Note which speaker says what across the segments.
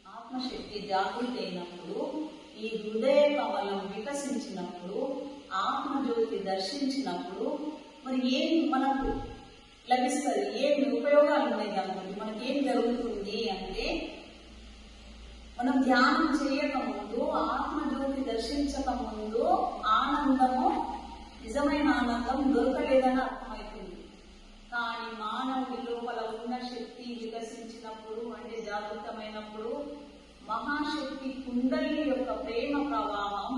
Speaker 1: ఆత్మశక్తి జాగృతి అయినప్పుడు, ఈ హృదయ కమలం వికసించినప్పుడు, ఆత్మజ్యోతి దర్శించినప్పుడు మరి ఏం మనకు లభిస్తుంది, ఏమి ఉపయోగాలు ఉన్నాయి దానికి, మనకేం జరుగుతుంది అంటే, మనం ధ్యానం చేయకముందు, ఆత్మజ్యోతి దర్శించక ముందు ఆనందము, నిజమైన ఆనందం దొరకలేదని అర్థమవుతుంది. కానీ మానవుడి లోపల ఉన్న శక్తి వికసించినప్పుడు, అంటే జాగృతమైనప్పుడు, మహాశక్తి కుండలి యొక్క ప్రేమ ప్రవాహం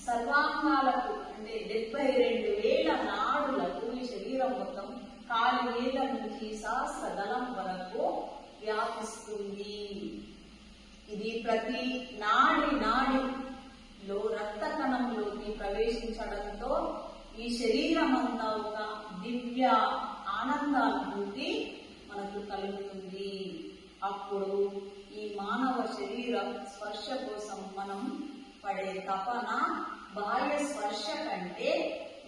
Speaker 1: సర్వాంగాలకు, అంటే 72,000 నాడులకు ఈ శరీరం మొత్తం కాలి వేల నుంచి సహస్ర దళం వరకు వ్యాపిస్తుంది. ఇది ప్రతి నాడిలో రక్త కణంలోకి ప్రవేశించడంతో ఈ శరీరం అంతా ఒక దివ్య ఆనందానుభూతి మనకు కలుగుతుంది. అప్పుడు ఈ మానవ శరీర స్పర్శ కోసం మనం పడే తపన బాహ్య స్పర్శ కంటే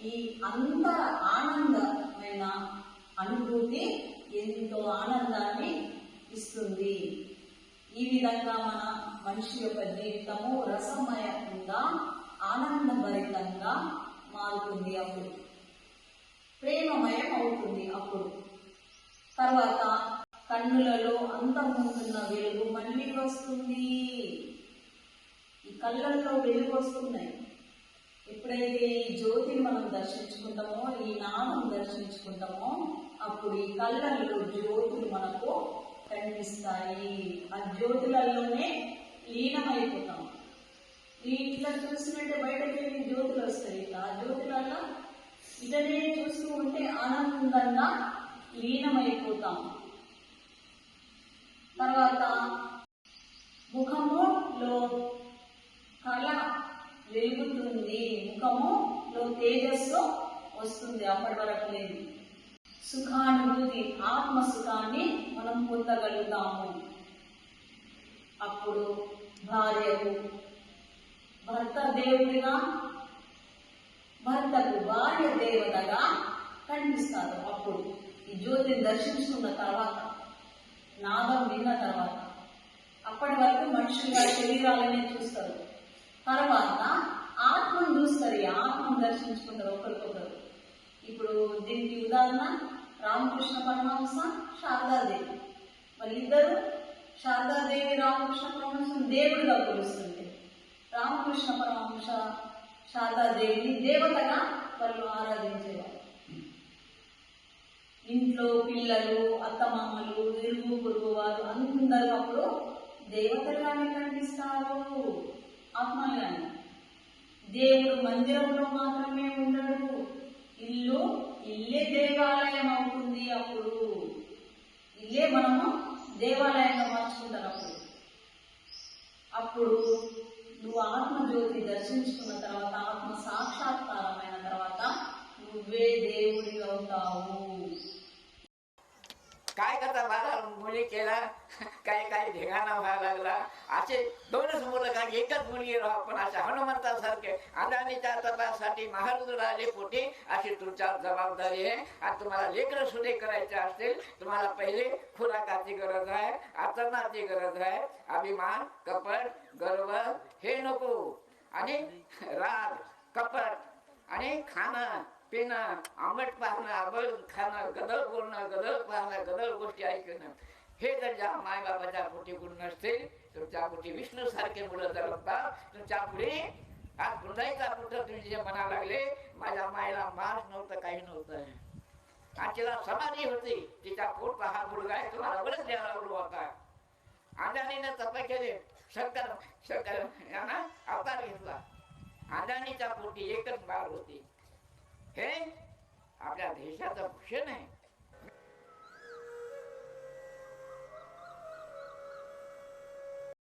Speaker 1: ఈ అంతర ఆనందమైన అనుభూతి ఎంతో ఆనందాన్ని ఇస్తుంది. ఈ విధంగా మన మనిషి యొక్క జీవితము రసమయంగా, ఆనందభరితంగా మారుతుంది. అప్పుడు ప్రేమమయం అవుతుంది. అప్పుడు తర్వాత కన్నులలో అంతముందున్న వెలుగు మళ్ళీ వస్తుంది. ఈ కళ్ళల్లో వెలుగు వస్తున్నాయి. ఎప్పుడైతే ఈ జ్యోతిని మనం దర్శించుకుంటామో, ఈ నామం దర్శించుకుంటామో, అప్పుడు ఈ కళ్ళల్లో జ్యోతులు మనకు కనిపిస్తాయి. ఆ జ్యోతులలోనే లీనమైపోతాం. ఇట్లా చూసినట్టే బయటకు వెళ్ళి జ్యోతులు వస్తాయి. ఆ జ్యోతులలో ఇదనే చూస్తూ ఉంటే ఆనందంగా లీనమైపోతాం. తర్వాత ముఖములో కళ వెలుగుతుంది, ముఖములో తేజస్సు వస్తుంది. అప్పటి వరకు లేదు. సుఖానుభూతి, ఆత్మ సుఖాన్ని మనం పొందగలుగుతాము. అప్పుడు భార్యకు భర్త దేవుడిగా, భర్తకు భార్య దేవతగా కనిపిస్తారు. అప్పుడు ఈ జ్యోతిని దర్శించుకున్న తర్వాత, నాదం విన్న తర్వాత, అప్పటి వరకు మనుషులుగా శరీరాలనే చూస్తారు. తర్వాత ఆత్మను చూస్తారు. ఈ ఆత్మను దర్శించుకుంటారు ఒకరికొకరు. ఇప్పుడు దీనికి ఉదాహరణ రామకృష్ణ పరమహంస, శారదాదేవి. మరి ఇద్దరు, శారదాదేవి రామకృష్ణ పరమహంస దేవుడిగా కొలుస్తుంటే, రామకృష్ణ పరమహంస శారదాదేవిని దేవతగా వాళ్ళు ఆరాధించేవారు. ఇంట్లో పిల్లలు, అత్తమామలు, ఇరుగు పొరుగు వారు అందరూ అప్పుడు దేవతలుగానే కనిపిస్తారు, ఆత్మగానే. దేవుడు మందిరంలో మాత్రమే ఉండడు. ఇల్లే దేవాలయం అవుతుంది. అప్పుడు ఇల్లే మనము దేవాలయంగా మార్చుకుంటారు. అప్పుడు నువ్వు ఆత్మజ్యోతి దర్శించుకున్న తర్వాత, ఆత్మ సాక్షాత్కారమైన తర్వాత నువ్వే దేవుడి అవుతావు.
Speaker 2: काय करता बाबा मुली केला, काय काय ढेगाणा व्हायला लागला. असे दोनच मुलं का एकच मुलगी राहा, पण अशा हनुमंतासारखे अदानीच्या तपासाठी महारुद्राले पोटी अशी तुमच्यावर जबाबदारी आहे. आणि तुम्हाला लेकरं सुद्धा करायचे असतील, तुम्हाला पहिले खुराकाची गरज आहे, आचरणाची गरज आहे. अभिमान, कपट, गर्व हे नको. आणि राग, कपट आणि खाणं पिणं, आंबट पाहणं, आंबट खाणं, गदळ बोलणं, गदळ पाहणं, गदळ गोष्टी ऐकणं, हे जर ज्या मायबापाच्या पोटी गुण नसतील, तुमच्या पोटी विष्णू सारखे मुलं जन्मतात. तुमच्या पुढे आज बुंदाईचा पुत्र तुम्ही जे म्हणा लागले, माझ्या मायला मास नव्हतं, काही नव्हतं, आणि तिला समाधी होती, तिच्या पोट हा मुलगा आहे, तुम्हाला बरंच द्यायला होता. अदानीनं तप केले, शंकर यांना अवतार घेतला. अदानीच्या पोटी एकच बाळ होती. हे आपल्या देशाचं भूषण आहे.